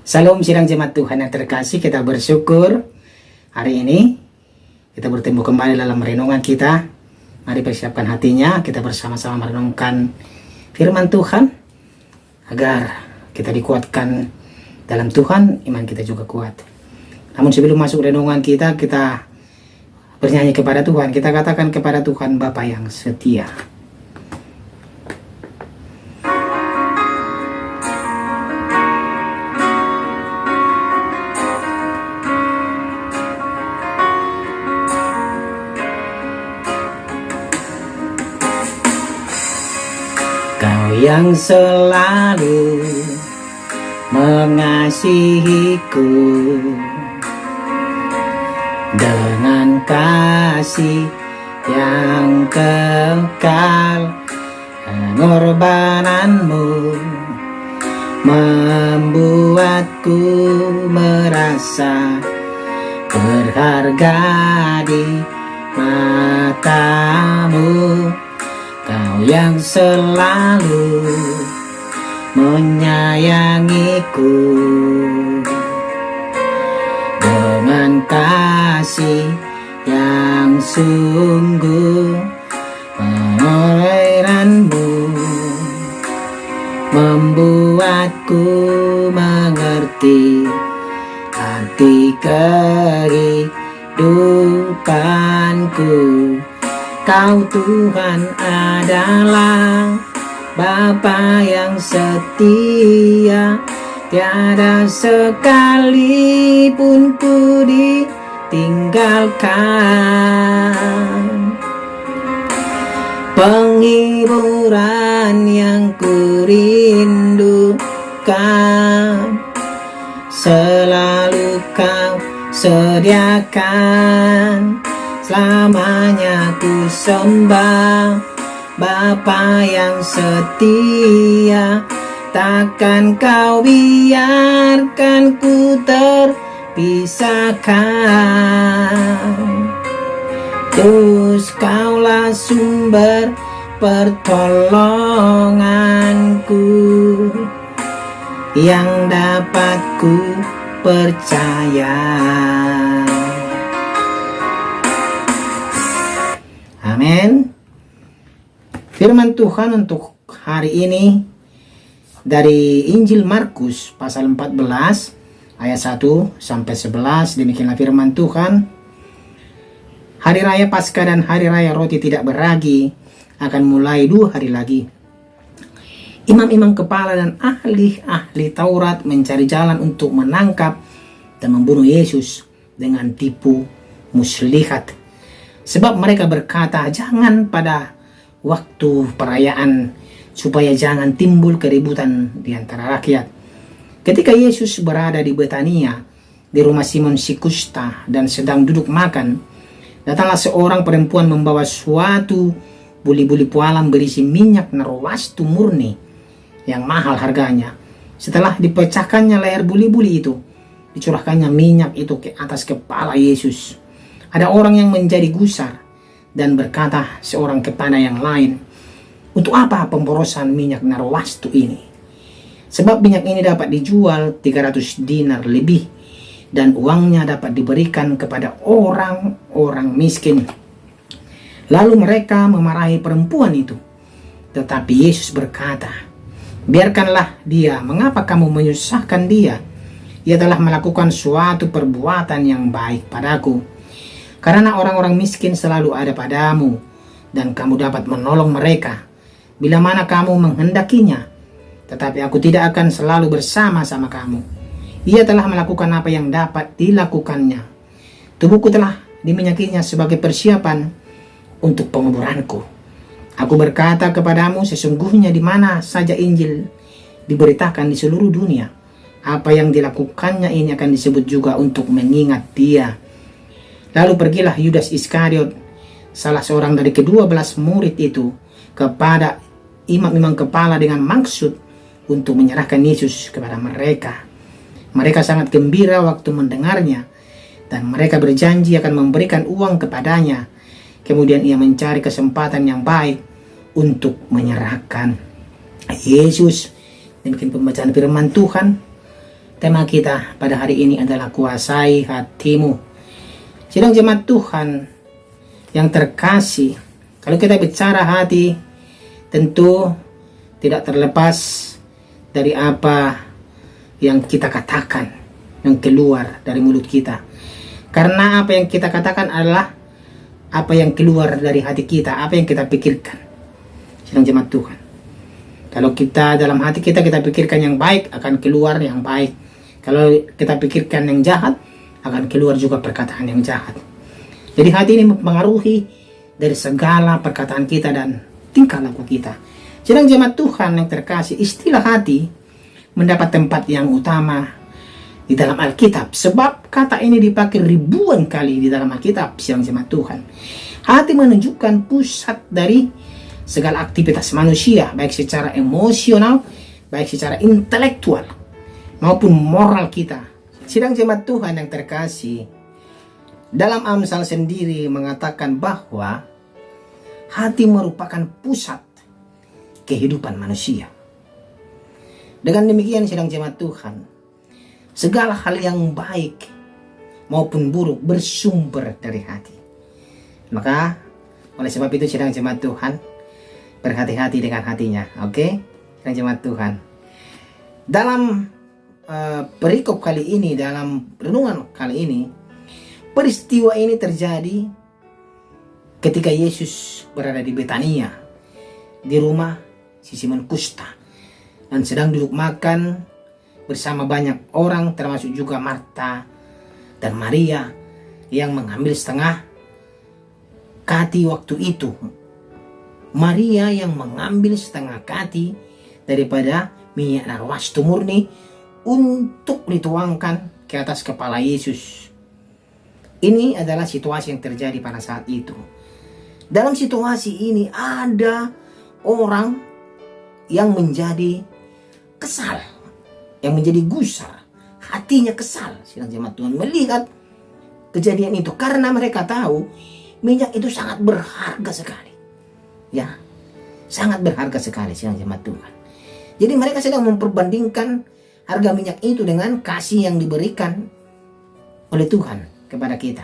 Salam sidang jemaat Tuhan yang terkasih, kita bersyukur hari ini kita bertemu kembali dalam renungan kita. Mari persiapkan hatinya, kita bersama-sama merenungkan firman Tuhan agar kita dikuatkan dalam Tuhan, iman kita juga kuat. Namun sebelum masuk renungan kita bernyanyi kepada Tuhan, kita katakan kepada Tuhan, Bapa yang setia. Kau yang selalu mengasihiku dengan kasih yang kekal, pengorbananmu membuatku merasa berharga di matamu. Kau yang selalu menyayangiku dengan kasih yang sungguh, pengorbananmu membuatku mengerti arti kehidupanku. Kau Tuhan adalah Bapa yang setia, tiada sekalipun ku ditinggalkan. Penghiburan yang ku rindukan selalu kau sediakan. Selamanya ku sembah Bapa yang setia, takkan kau biarkan ku terpisahkan. Terus kaulah sumber pertolonganku yang dapat ku percaya. Amin. Firman Tuhan untuk hari ini dari Injil Markus pasal 14 ayat 1 sampai 11. Demikianlah firman Tuhan. Hari raya Paskah dan hari raya roti tidak beragi akan mulai 2 hari lagi. Imam-imam kepala dan ahli-ahli Taurat mencari jalan untuk menangkap dan membunuh Yesus dengan tipu muslihat. Sebab mereka berkata, jangan pada waktu perayaan, supaya jangan timbul keributan di antara rakyat. Ketika Yesus berada di Betania, di rumah Simon si Kusta, dan sedang duduk makan, datanglah seorang perempuan membawa suatu buli-buli pualam berisi minyak narwastu murni yang mahal harganya. Setelah dipecahkannya leher buli-buli itu, dicurahkannya minyak itu ke atas kepala Yesus. Ada orang yang menjadi gusar dan berkata seorang kepada yang lain, untuk apa pemborosan minyak narwastu ini? Sebab minyak ini dapat dijual 300 dinar lebih dan uangnya dapat diberikan kepada orang-orang miskin. Lalu mereka memarahi perempuan itu. Tetapi Yesus berkata, biarkanlah dia, mengapa kamu menyusahkan dia? Ia telah melakukan suatu perbuatan yang baik padaku. Karena orang-orang miskin selalu ada padamu, dan kamu dapat menolong mereka bila mana kamu menghendakinya. Tetapi aku tidak akan selalu bersama-sama kamu. Ia telah melakukan apa yang dapat dilakukannya. Tubuhku telah diminyakinya sebagai persiapan untuk penguburanku. Aku berkata kepadamu, sesungguhnya di mana saja Injil diberitakan di seluruh dunia, apa yang dilakukannya ini akan disebut juga untuk mengingat dia. Lalu pergilah Yudas Iskariot, salah seorang dari ke-12 murid itu, kepada imam-imam kepala dengan maksud untuk menyerahkan Yesus kepada mereka. Mereka sangat gembira waktu mendengarnya, dan mereka berjanji akan memberikan uang kepadanya. Kemudian ia mencari kesempatan yang baik untuk menyerahkan Yesus. Demikian pembacaan firman Tuhan. Tema kita pada hari ini adalah kuasai hatimu. Sidang jemaat Tuhan yang terkasih, kalau kita bicara hati, tentu tidak terlepas dari apa yang kita katakan, yang keluar dari mulut kita. Karena apa yang kita katakan adalah apa yang keluar dari hati kita, apa yang kita pikirkan. Sidang jemaat Tuhan, kalau kita dalam hati kita pikirkan yang baik, akan keluar yang baik. Kalau kita pikirkan yang jahat, akan keluar juga perkataan yang jahat. Jadi hati ini mempengaruhi dari segala perkataan kita dan tingkah laku kita. Sedang jemaat Tuhan yang terkasih, istilah hati mendapat tempat yang utama di dalam Alkitab. Sebab kata ini dipakai ribuan kali di dalam Alkitab, sedang jemaat Tuhan. Hati menunjukkan pusat dari segala aktivitas manusia, baik secara emosional, baik secara intelektual, maupun moral kita. Sidang jemaat Tuhan yang terkasih, dalam Amsal sendiri mengatakan bahwa hati merupakan pusat kehidupan manusia. Dengan demikian sidang jemaat Tuhan, segala hal yang baik maupun buruk bersumber dari hati. Maka oleh sebab itu sidang jemaat Tuhan, berhati-hati dengan hatinya. Oke? Sidang jemaat Tuhan, dalam perikop kali ini, dalam renungan kali ini, peristiwa ini terjadi ketika Yesus berada di Betania, di rumah si Simon Kusta, dan sedang duduk makan bersama banyak orang, termasuk juga Marta dan Maria yang mengambil setengah kati waktu itu. Maria yang mengambil setengah kati daripada minyak narwastu murni untuk dituangkan ke atas kepala Yesus. Ini adalah situasi yang terjadi pada saat itu. Dalam situasi ini ada orang yang menjadi kesal, yang menjadi gusar, hatinya kesal. Sidang jemaat Tuhan melihat kejadian itu karena mereka tahu minyak itu sangat berharga sekali. Ya, sangat berharga sekali sidang jemaat Tuhan. Jadi mereka sedang memperbandingkan harga minyak itu dengan kasih yang diberikan oleh Tuhan kepada kita.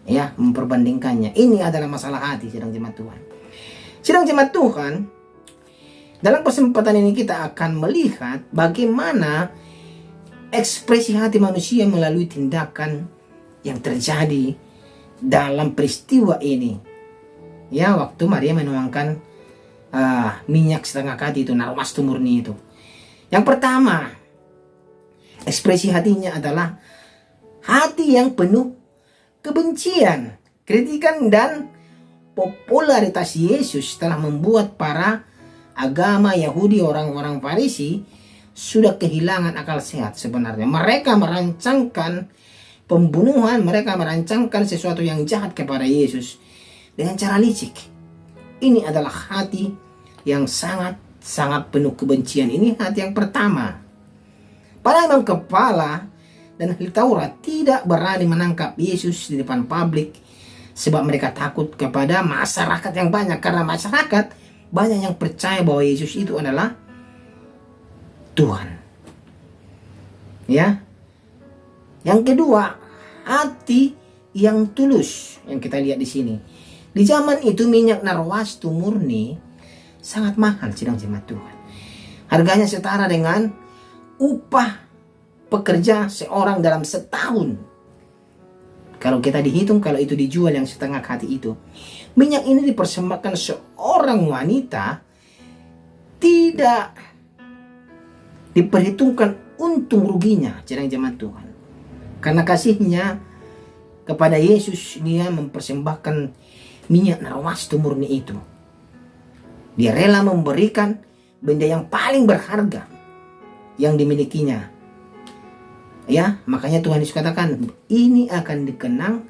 Ya, memperbandingkannya. Ini adalah masalah hati sidang jemaat Tuhan. Sidang jemaat Tuhan, dalam kesempatan ini kita akan melihat bagaimana ekspresi hati manusia melalui tindakan yang terjadi dalam peristiwa ini. Ya, waktu Maria menuangkan minyak setengah kati itu, narwastu murni itu. Yang pertama, ekspresi hatinya adalah hati yang penuh kebencian, kritikan, dan popularitas Yesus telah membuat para agama Yahudi, orang-orang Farisi, sudah kehilangan akal sehat sebenarnya. Mereka merancangkan pembunuhan, mereka merancangkan sesuatu yang jahat kepada Yesus dengan cara licik. Ini adalah hati yang sangat penuh kebencian. Ini hati yang pertama. Para imam kepala dan ahli Taurat tidak berani menangkap Yesus di depan publik sebab mereka takut kepada masyarakat yang banyak, karena masyarakat banyak yang percaya bahwa Yesus itu adalah Tuhan. Ya. Yang kedua, hati yang tulus yang kita lihat di sini. Di zaman itu minyak narwastu murni sangat mahal sidang jemaat Tuhan. Harganya setara dengan upah pekerja seorang dalam setahun. Kalau kita dihitung, kalau itu dijual yang setengah kati itu, minyak ini dipersembahkan seorang wanita, tidak diperhitungkan untung ruginya sidang jemaat Tuhan. Karena kasihnya kepada Yesus, dia mempersembahkan minyak narwastu murni itu. Dia rela memberikan benda yang paling berharga yang dimilikinya. Ya, makanya Tuhan Yesus katakan ini akan dikenang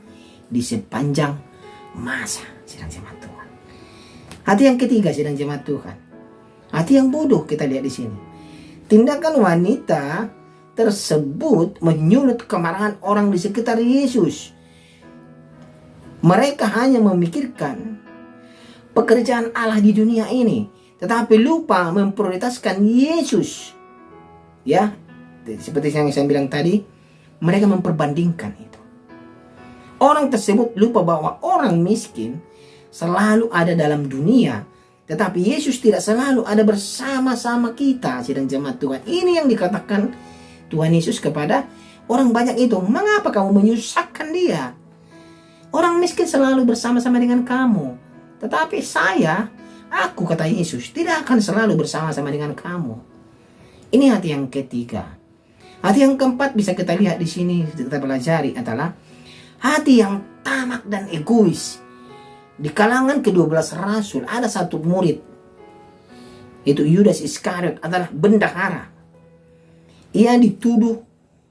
di sepanjang masa sidang jemaat Tuhan. Hati yang ketiga sidang jemaat Tuhan, hati yang bodoh kita lihat di sini. Tindakan wanita tersebut menyulut kemarahan orang di sekitar Yesus. Mereka hanya memikirkan pekerjaan Allah di dunia ini, tetapi lupa memprioritaskan Yesus. Ya, seperti yang saya bilang tadi, mereka memperbandingkan itu. Orang tersebut lupa bahwa orang miskin selalu ada dalam dunia, tetapi Yesus tidak selalu ada bersama-sama kita, sidang jemaat Tuhan. Ini yang dikatakan Tuhan Yesus kepada orang banyak itu. Mengapa kamu menyusahkan dia? Orang miskin selalu bersama-sama dengan kamu. Tetapi aku kata Yesus, tidak akan selalu bersama-sama dengan kamu. Ini hati yang ketiga. Hati yang keempat bisa kita lihat di sini, kita pelajari adalah hati yang tamak dan egois. Di kalangan ke-12 rasul ada satu murid, itu Yudas Iskariot, adalah bendahara. Ia dituduh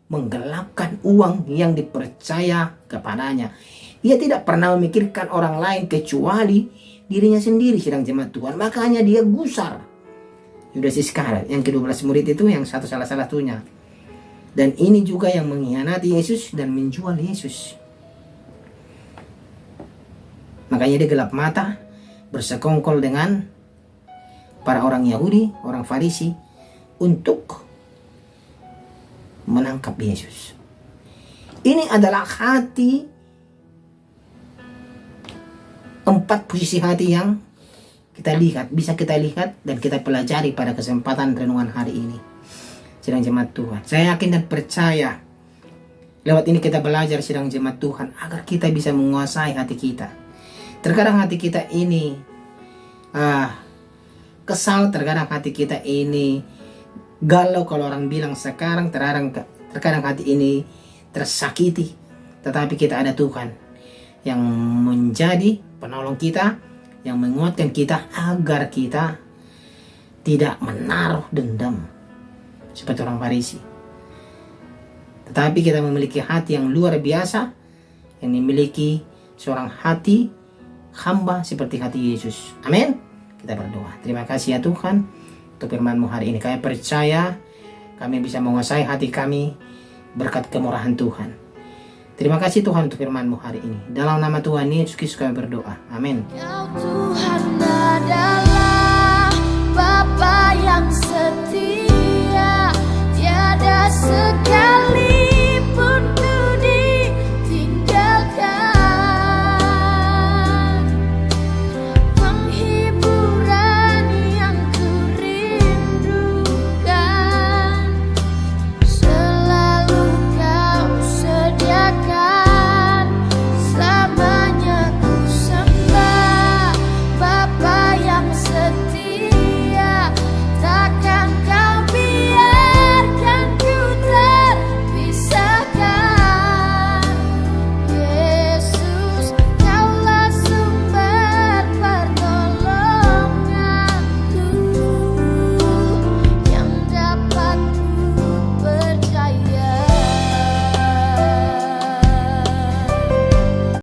menggelapkan uang yang dipercaya kepadanya. Ia tidak pernah memikirkan orang lain kecuali dirinya sendiri, sidang jemaat Tuhan. Makanya dia gusar. Yudas Iskariot, yang ke-12 murid itu yang salah satunya. Dan ini juga yang mengkhianati Yesus dan menjual Yesus. Makanya dia gelap mata, bersekongkol dengan para orang Yahudi, orang Farisi, untuk menangkap Yesus. Ini adalah empat posisi hati yang kita lihat, bisa kita lihat dan kita pelajari pada kesempatan renungan hari ini. Sidang jemaat Tuhan, saya yakin dan percaya lewat ini kita belajar, sidang jemaat Tuhan, agar kita bisa menguasai hati kita. Terkadang hati kita ini kesal, terkadang hati kita ini galau. Kalau orang bilang sekarang, terkadang hati ini tersakiti. Tetapi kita ada Tuhan yang menjadi penolong kita, yang menguatkan kita agar kita tidak menaruh dendam seperti orang Farisi. Tetapi kita memiliki hati yang luar biasa, yang memiliki seorang hati hamba seperti hati Yesus. Amin. Kita berdoa. Terima kasih ya Tuhan untuk firman-Mu hari ini. Kami percaya kami bisa menguasai hati kami berkat kemurahan Tuhan. Terima kasih Tuhan untuk firman-Mu hari ini. Dalam nama Tuhan Yesus Kristus kami berdoa. Amin. Ya Tuhan,